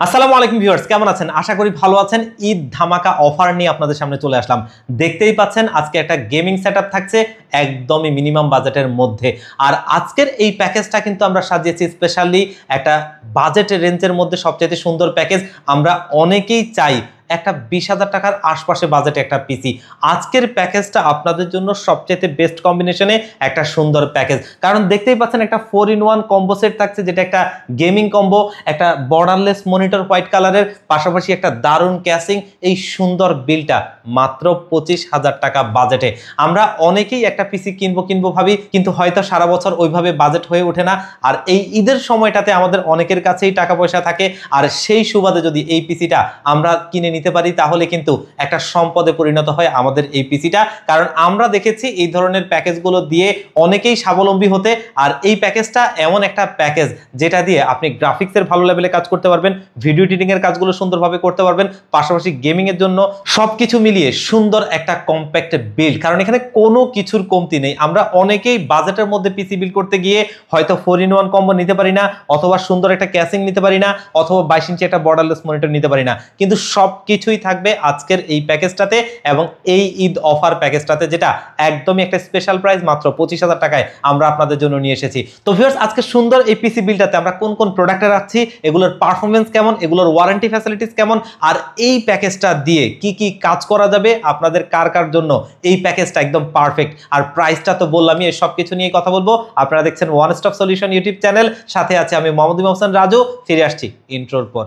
আসসালামু আলাইকুম ভিউয়ার্স, কেমন আছেন? আশা করি ভালো আছেন। ঈদ ধামাকা অফার নিয়ে আপনাদের সামনে চলে আসলাম। দেখতেই পাচ্ছেন আজকে একটা গেমিং সেটআপ থাকছে একদমই মিনিমাম বাজেটের মধ্যে। আর আজকের এই প্যাকেজটা কিন্তু আমরা সাজিয়েছি স্পেশালি একটা বাজেটের রেঞ্জের মধ্যে সবচেয়ে সুন্দর প্যাকেজ। আমরা অনেকেই চাই একটা 20,000 টাকার আশপাশে বাজেটে একটা পিসি। আজকের প্যাকেজটা আপনাদের জন্য সবচেয়ে বেস্ট কম্বিনেশনে একটা সুন্দর প্যাকেজ। কারণ দেখতেই পাচ্ছেন একটা 4-in-1 কম্বো সেট থাকছে, যেটা একটা গেমিং কম্বো, একটা বর্ডারলেস মনিটর হোয়াইট কালারের, পাশাপাশি একটা দারুণ ক্যাসিং। এই সুন্দর বিলটা মাত্র 25,000 টাকা বাজেটে। আমরা অনেকেই একটা পিসি কিনবো ভাবি, কিন্তু হয়তো সারা বছর ওইভাবে বাজেট হয়ে ওঠে না। আর এই ঈদের সময়টাতে আমাদের অনেকের কাছেই টাকা পয়সা থাকে, আর সেই সুবাদে যদি এই পিসিটা আমরা কিনে নিতে পারি তাহলে কিন্তু একটা সম্পদে পরিণত হয় আমাদের এই পিসিটা। কারণ আমরা দেখেছি এই ধরনের প্যাকেজগুলো দিয়ে অনেকেই স্বাবলম্বী হতে। আর এই প্যাকেজটা এমন একটা প্যাকেজ যেটা দিয়ে আপনি গ্রাফিক্সের ভালো লেভেলে কাজ করতে পারবেন, ভিডিও এডিটিং এর কাজগুলো সুন্দরভাবে করতে পারবেন, পাশাপাশি গেমিং এর জন্য সবকিছু মিলিয়ে সুন্দর একটা কম্প্যাক্ট বিল্ড। কারণ এখানে কোনো কিছুর কমতি নেই। আমরা অনেকেই বাজেটের মধ্যে পিসি বিল্ড করতে গিয়ে হয়তো 4-in-1 কম্বো নিতে পারি না, অথবা সুন্দর একটা ক্যাসিং নিতে পারি না, অথবা 22 ইঞ্চি একটা বর্ডারলেস মনিটর নিতে পারি না। কিন্তু সবকিছুই থাকবে আজকের এই প্যাকেজটাতে, এবং এই ঈদ অফার প্যাকেজটাতে, যেটা একদমই একটা স্পেশাল প্রাইস মাত্র 25,000 টাকায় আমরা আপনাদের জন্য নিয়ে এসেছি। তো ভিউয়ার্স, আজকে সুন্দর এই পিসি বিল্ডটাতে আমরা কোন কোন প্রোডাক্টে রাখছি, এগুলোর পারফরমেন্স কেমন, এগুলোর ওয়ারেন্টি ফ্যাসিলিটিস কেমন, আর এই প্যাকেজটা দিয়ে কি কি কাজ করা যাবে আপনাদের কার কার জন্য এই প্যাকেজটা একদম পারফেক্ট। আর প্রাইসটা তো বললামই, এই সব কিছু নিয়ে কথা বলবো। আপনারা দেখছেন one stop solution YouTube channel, সাথে আছে আমি মোহাম্মদ ইমাম হোসেন রাজু। ফিরে আসছি ইন্ট্রোর পর।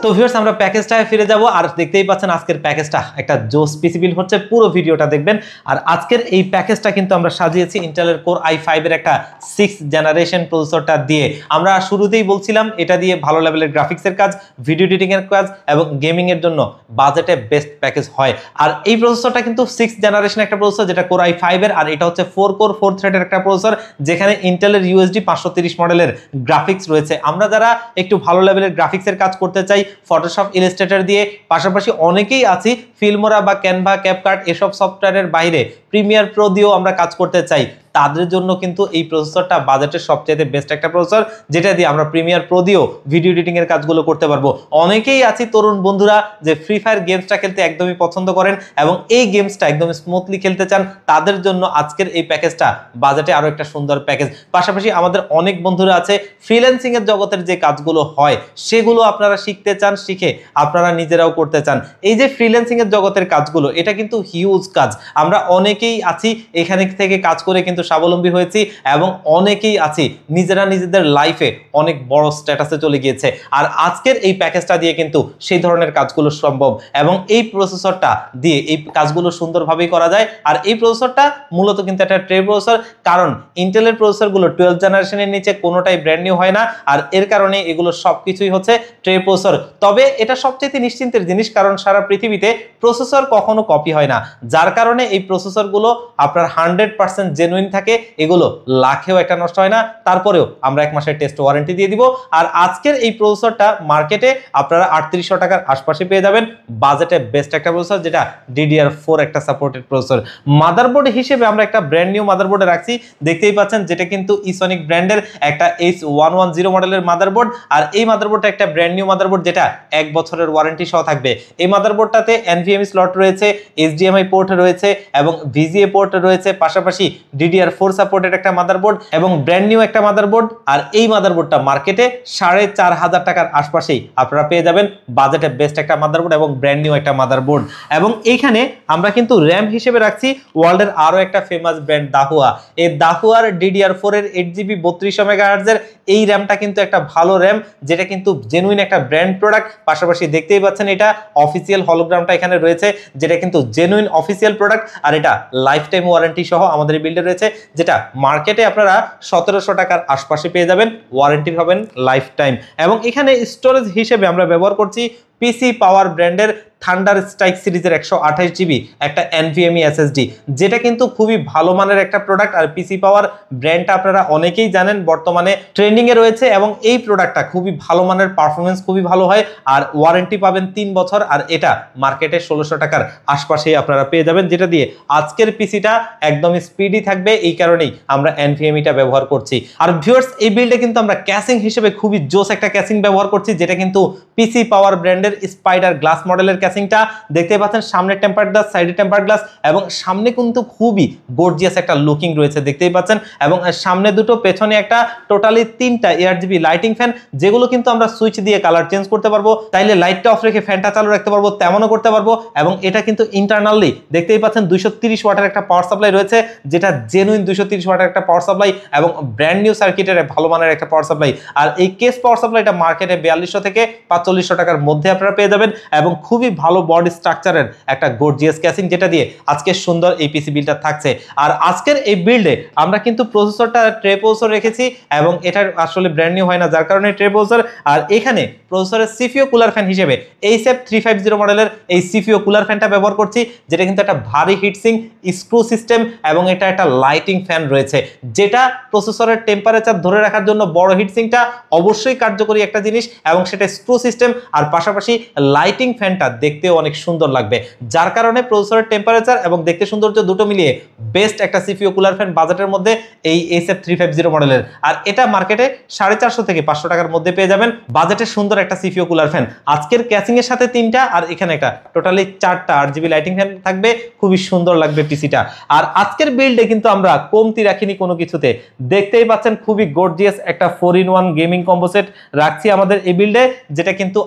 তো ভিউয়ার্স, আমরা প্যাকেজটায় ফিরে যাব। আর দেখতেই পাচ্ছেন আজকের প্যাকেজটা একটা জোস পিসি বিল্ড হচ্ছে, পুরো ভিডিওটা দেখবেন। আর আজকের এই প্যাকেজটা কিন্তু আমরা সাজিয়েছি ইন্টেলের কোর i5 এর একটা 6th জেনারেশন প্রসেসরটা দিয়ে। আমরা শুরুতেই বলছিলাম এটা দিয়ে ভালো লেভেলের গ্রাফিক্সের কাজ, ভিডিও এডিটিং এর কাজ এবং গেমিং এর জন্য বাজেটে বেস্ট প্যাকেজ হয়। আর এই প্রসেসরটা কিন্তু 6th জেনারেশন একটা প্রসেসর, যেটা কোর i5 এর, আর এটা হচ্ছে 4 কোর 4 থ্রেডের একটা প্রসেসর, যেখানে ইন্টেলের USD 530 মডেলের গ্রাফিক্স রয়েছে। আমরা যারা একটু ভালো লেভেলের গ্রাফিক্সের কাজ করতে চাই ফটোশপ, ইলাস্ট্রেটর দিয়ে, পাশাপাশি অনেকেই আছি ফিল্মোরা বা ক্যানভা, ক্যাপকাট এসব সফটওয়্যারের বাইরে প্রিমিয়ার প্রো দিয়েও আমরা কাজ করতে চাই, তাদের জন্য কিন্তু এই প্রসেসরটা বাজেটের সবচেয়ে বেস্ট একটা প্রসেসর, যেটা দিয়ে আমরা প্রিমিয়ার প্রো দিয়েও ভিডিও এডিটিং এর কাজগুলো করতে পারবো। অনেকেই আছি তরুণ বন্ধুরা যে ফ্রি ফায়ার গেমসটা খেলতে একদমই পছন্দ করেন এবং এই গেমসটা একদম স্মুথলি খেলতে চান, তাদের জন্য আজকের এই প্যাকেজটা বাজেটে আরো একটা সুন্দর প্যাকেজ। পাশাপাশি আমাদের অনেক বন্ধুরা আছে ফ্রিল্যান্সিং এর জগতের যে কাজগুলো হয় সেগুলো আপনারা শিখতে চান, শিখে আপনারা নিজেরাও করতে চান। এই যে ফ্রিল্যান্সিং এর জগতের কাজগুলো, এটা কিন্তু হিউজ কাজ। আমরা অনেকেই আছি এখানে থেকে কাজ করে কিন্তু স্বাবলম্বী হয়েছি, এবং অনেকেই আছি নিজেরা নিজেদের লাইফে অনেক বড় স্ট্যাটাসে চলে গিয়েছে। আর আজকের এই প্যাকেজটা দিয়ে কিন্তু সেই ধরনের কাজগুলো সম্ভব, এবং এই প্রসেসরটা দিয়ে এই কাজগুলো সুন্দরভাবেই করা যায়। আর এই প্রসেসরটা মূলত কিন্তু একটা ট্রে প্রসেসর, কারণ ইন্টেলের প্রসেসরগুলো 12th জেনারেশনের নিচে কোনোটাই ব্র্যান্ড নিউ হয় না, আর এর কারণে এগুলো সবকিছুই হচ্ছে ট্রে প্রসেসর। তবে এটা সবচেয়ে নিশ্চিন্তের জিনিস, কারণ সারা পৃথিবীতে প্রসেসর কখনো কপি হয় না, যার কারণে এই প্রসেসরগুলো আপনার 100% জেনুইন থাকে। এগুলো লাখেও একটা নষ্ট হয় না, তারপরেও আমরা 1 মাসের টেস্ট ওয়ারেন্টি দিয়ে দিব। আর আজকের এই প্রসেসরটা মার্কেটে আপনারা 3800 টাকার আশপাশে পেয়ে যাবেন, বাজেটে বেস্ট একটা প্রসেসর, যেটা DDR4 একটা সাপোর্টেড প্রসেসর। মাদারবোর্ড হিসেবে আমরা একটা ব্র্যান্ড নিউ মাদারবোর্ডে রাখছি, দেখতেই পাচ্ছেন, যেটা কিন্তু ইসনিক ব্র্যান্ডের একটা H110 মডেলের মাদারবোর্ড। আর এই মাদারবোর্ডটা একটা ব্র্যান্ড নিউ মাদারবোর্ড, যেটা 1 বছরের ওয়ারেন্টি সহ থাকবে। এই মাদারবোর্ডটাতে NVMe স্লট রয়েছে, HDMI পোর্ট রয়েছে এবং VGA পোর্ট রয়েছে, পাশাপাশি DDR4 সাপোর্টেড একটা মাদারবোর্ড এবং ব্র্যান্ড নিউ একটা মাদারবোর্ড। আর এই মাদারবোর্ডটা মার্কেটে 4,500 টাকার আশপাশেই আপনারা পেয়ে যাবেন, বাজেটে বেস্ট একটা মাদারবোর্ড এবং ব্র্যান্ড নিউ একটা মাদারবোর্ড। এবং এইখানে আমরা কিন্তু র্যাম হিসেবে রাখছি ওয়ার্ল্ডের আরো একটা ফেমাস ব্র্যান্ড দাহুয়া। এই দাহুয়ার DDR4 এর 8GB 3200 MHz এই র্যামটা কিন্তু একটা ভালো র্যাম, যেটা কিন্তু জেনুইন একটা ব্র্যান্ড প্রোডাক্ট। পাশাপাশি দেখতেই পাচ্ছেন এটা অফিসিয়াল হলোগ্রামটা এখানে রয়েছে, যেটা কিন্তু জেনুইন অফিসিয়াল প্রোডাক্ট, আর এটা লাইফ টাইম ওয়ারেন্টি সহ আমাদের বিল্ডে রয়েছে। যেটা মার্কেটে আপনারা 1700 টাকার আশপাশে পেয়ে যাবেন, ওয়ারেন্টি পাবেন লাইফ টাইম। এবং এখানে স্টোরেজ হিসেবে আমরা ব্যবহার করছি পিসি পাওয়ার ব্র্যান্ডের থান্ডার স্ট্রাইক সিরিজের 128 জিবি একটা NVMe SSD, যেটা কিন্তু খুবই ভালো মানের একটা প্রোডাক্ট। আর পিসি পাওয়ার ব্র্যান্ডটা আপনারা অনেকেই জানেন বর্তমানে ট্রেন্ডিং এ রয়েছে, এবং এই প্রোডাক্টটা খুবই ভালো মানের, পারফরমেন্স খুবই ভালো হয়, আর ওয়ারেন্টি পাবেন 3 বছর। আর এটা মার্কেটে 1600 টাকার আশপাশেই আপনারা পেয়ে যাবেন, যেটা দিয়ে আজকের পিসিটা একদমই স্পিডি থাকবে। এই কারণেই আমরা NVMe-টা ব্যবহার করছি। আর ভিউয়ার্স, এই বিল্ডে কিন্তু আমরা ক্যাসিং হিসেবে খুবই জোস একটা ক্যাসিং ব্যবহার করছি, যেটা কিন্তু পিসি পাওয়ার ব্র্যান্ডের স্পাইডার গ্লাস মডেলের ক্যাসিংটা দেখতে পাচ্ছেন। সামনে টেম্পার্ড গ্লাস, সাইডে টেম্পার্ড গ্লাস, এবং সামনে কিন্তু খুবই গর্জিয়াস একটা লুকিং রয়েছে দেখতেই পাচ্ছেন। এবং সামনে দুটো, পেছনে একটা, টোটালি 3টা ARGB লাইটিং ফ্যান, যেগুলো কিন্তু আমরা সুইচ দিয়ে কালার চেঞ্জ করতে পারবো। তাইলে লাইটটা অফ রেখে ফ্যানটা চালু রাখতে পারবো, তেমনও করতে পারবো। এবং এটা কিন্তু ইন্টারনালি দেখতেই পাচ্ছেন 230 ওয়াটের একটা পাওয়ার সাপ্লাই রয়েছে, যেটা জেনুইন 230 ওয়াটের একটা পাওয়ার সাপ্লাই, এবং ব্র্যান্ড নিউ সার্কিটের ভালো মানের একটা পাওয়ার সাপ্লাই। আর এই কেস পাওয়ার সাপ্লাইটা মার্কেটে 4200 থেকে 4500 টাকার মধ্যে আপনারা পেয়ে যাবেন, এবং খুবই ভালো বডি স্ট্রাকচারের একটা গর্জিয়াস ক্যাসিং, যেটা দিয়ে আজকে সুন্দর এই পিসি বিল্ডটা থাকছে। আর আজকের এই বিল্ডে আমরা কিন্তু প্রসেসরটা ট্রে প্রসেসর রেখেছি, এবং এটা আসলে ব্র্যান্ড নিউ হয় না, যার কারণে ট্রে প্রসেসর। আর এখানে প্রসেসরের সিপিইউ কুলার ফ্যান হিসেবে HF350 মডেলের এই সিপিইউ কুলার ফ্যানটা ব্যবহার করছি, যেটা কিন্তু একটা ভারী হিটসিং স্ক্রু সিস্টেম, এবং এটা একটা লাইটিং ফ্যান রয়েছে, যেটা প্রসেসরের টেম্পারেচার ধরে রাখার জন্য বড় হিটসিংটা অবশ্যই কার্যকরী একটা জিনিস, এবং সেটা স্ক্রু সিস্টেম। আর পাশাপাশি লাইটিং ফ্যানটা দেখতেও অনেক সুন্দর লাগবে, যার কারণে প্রসেসরের টেম্পারেচার এবং দেখতে সৌন্দর্য দুটো মিলিয়ে বেস্ট একটা সিপিইউ কুলার ফ্যান বাজেটের মধ্যে এই HF350 মডেলের। আর এটা মার্কেটে 450 থেকে 500 টাকার মধ্যে পেয়ে যাবেন, বাজেটে সুন্দর একটা সিপিইউ কুলার ফ্যান। আজকের ক্যাসিং এর সাথে 3টা, আর এখানে একটা, টোটালি 4টা RGB লাইটিং ফ্যান থাকবে, খুবই সুন্দর লাগবে পিসিটা। আর আজকের বিল্ডে কিন্তু আমরা কমতি রাখিনি কোনো কিছুতে, দেখতেই পাচ্ছেন খুবই গর্জিয়াস একটা 4-in-1 গেমিং কম্বো সেট রাখছি আমাদের এই বিল্ডে, যেটা কিন্তু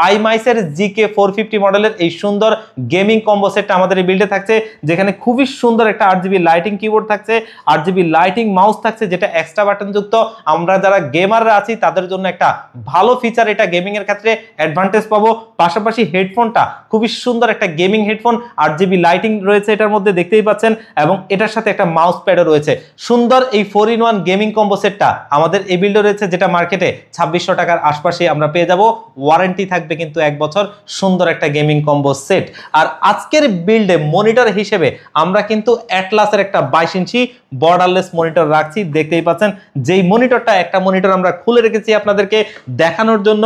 আইমাইসের GK450 মডেলের এই সুন্দর গেমিং কম্বো সেটটা আমাদের এই বিল্ডে থাকছে, যেখানে খুবই সুন্দর একটা RGB লাইটিং কিবোর্ড থাকছে, RGB লাইটিং মাউস থাকছে, যেটা এক্সট্রা বাটন যুক্ত। আমরা যারা গেমাররা আছি তাদের জন্য একটা ভালো ফিচার, এটা গেমিং এর ক্ষেত্রে অ্যাডভান্টেজ পাবো। পাশাপাশি হেডফোনটা খুবই সুন্দর একটা গেমিং হেডফোন, RGB লাইটিং রয়েছে এটার মধ্যে দেখতেই পাচ্ছেন, এবং এটার সাথে একটা মাউস প্যাডও রয়েছে। সুন্দর এই 4-in-1 গেমিং কম্বো সেটটা আমাদের এই বিল্ডে রয়েছে, যেটা মার্কেটে 2600 টাকার আশপাশে আমরা পেয়ে যাব, ওয়ারেন্টি থাকবে কিন্তু 1 বছর। সুন্দর একটা গেমিং কম্বো সেট। আর আজকের বিল্ডে মনিটর হিসেবে আমরা কিন্তু অ্যাটলাসের একটা 22 ইঞ্চি বর্ডারলেস মনিটর রাখছি, দেখতেই পাচ্ছেন। যেই মনিটরটা, একটা মনিটর আমরা খুলে রেখেছি আপনাদেরকে দেখানোর জন্য,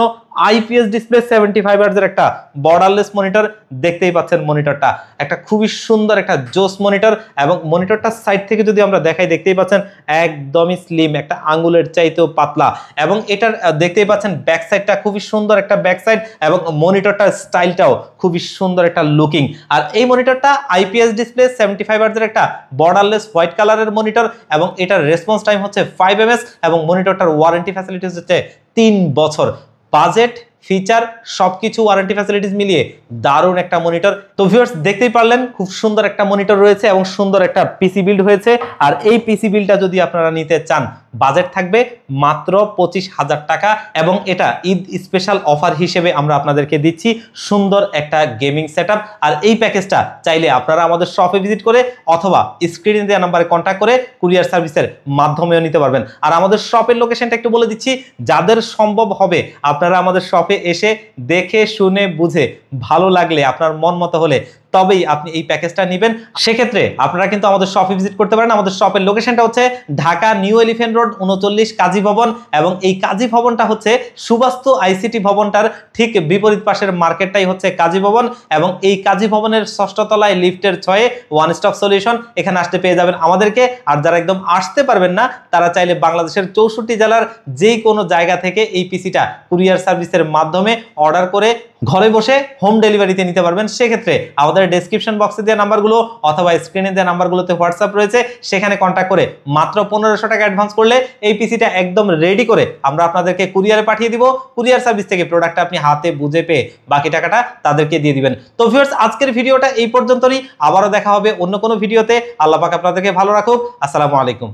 IPS ডিসপ্লে 75 হার্জ এর একটা বর্ডারলেস মনিটর, দেখতেই পাচ্ছেন মনিটরটা একটা খুবই সুন্দর একটা জোস মনিটর। এবং মনিটরটার সাইড থেকে যদি আমরা দেখাই, দেখতেই পাচ্ছেন একদমই স্লিম, একটা আঙ্গুলের চাইতেও পাতলা, এবং এটার দেখতেই পাচ্ছেন ব্যাক সাইডটা খুবই সুন্দর একটা ব্যাক সাইড, এবং মনিটরটার স্টাইলটাও খুবই সুন্দর একটা লুকিং। আর এই মনিটরটা IPS ডিসপ্লে 75 হার্জ এর একটা বর্ডারলেস হোয়াইট কালারের মনিটর, এবং এটার রেসপন্স টাইম হচ্ছে 5 ms, এবং মনিটরটার ওয়ারেন্টি ফ্যাসিলিটিস হচ্ছে 3 বছর। বাজেট, ফিচার সবকিছু, ওয়ারেন্টি ফ্যাসিলিটিস মিলিয়ে দারুণ একটা মনিটর। তো ভিউয়ার্স, দেখতেই পারলেন খুব সুন্দর একটা মনিটর রয়েছে, এবং সুন্দর একটা পিসি বিল্ড হয়েছে। আর এই পিসি বিল্ডটা যদি আপনারা নিতে চান, বাজেট থাকবে মাত্র 25,000 টাকা, এবং এটা ঈদ স্পেশাল অফার হিসেবে আমরা আপনাদেরকে দিচ্ছি সুন্দর একটা গেমিং সেটআপ। আর এই প্যাকেজটা চাইলে আপনারা আমাদের শপে ভিজিট করে, অথবা স্ক্রিনে দেওয়া নাম্বারে কন্ট্যাক্ট করে কুরিয়ার সার্ভিসের মাধ্যমেও নিতে পারবেন। আর আমাদের শপের লোকেশনটা একটু বলে দিচ্ছি, যাদের সম্ভব হবে আপনারা আমাদের শপে এসে দেখে শুনে বুঝে ভালো লাগলে, আপনার মন মতো হলে তবেই আপনি এই প্যাকেজটা নেবেন। সেক্ষেত্রে আপনারা কিন্তু আমাদের শপে ভিজিট করতে পারেন। আমাদের শপের লোকেশনটা হচ্ছে ঢাকা নিউ এলিফ্যান্ট রোড 39 কাজী ভবন, এবং এই কাজী ভবনটা হচ্ছে সুবাস্তু ICT ভবনটার ঠিক বিপরীত পাশের মার্কেটটাই হচ্ছে কাজী ভবন, এবং এই কাজী ভবনের 6ষ্ঠ তলায় লিফটের 6-এ ওয়ান স্টপ সলিউশন, এখানে আসতে পেয়ে যাবেন আমাদেরকে। আর যারা একদম আসতে পারবেন না, তারা চাইলে বাংলাদেশের 64 জেলার যে কোনো জায়গা থেকে এই পিসিটা কুরিয়ার সার্ভিসের মাধ্যমে অর্ডার করে ঘরে বসে হোম ডেলিভারিতে নিতে পারবেন। সেক্ষেত্রে আমাদের ডেসক্রিপশন বক্সে দেওয়া নাম্বারগুলো অথবা স্ক্রিনে দেওয়া নাম্বারগুলোতে হোয়াটসঅ্যাপ রয়েছে, সেখানে কন্ট্যাক্ট করে মাত্র 1500 টাকা অ্যাডভান্স করলে এই পিসিটা একদম রেডি করে আমরা আপনাদেরকে কুরিয়ারে পাঠিয়ে দিব। কুরিয়ার সার্ভিস থেকে প্রোডাক্টটা আপনি হাতে বুঝে পেয়ে বাকি টাকাটা তাদেরকে দিয়ে দিবেন। তো ভিউয়ার্স, আজকের ভিডিওটা এই পর্যন্তই। আবারও দেখা হবে অন্য কোনো ভিডিওতে। আল্লাহ পাক আপনাদেরকে ভালো রাখুক। আসসালামু আলাইকুম।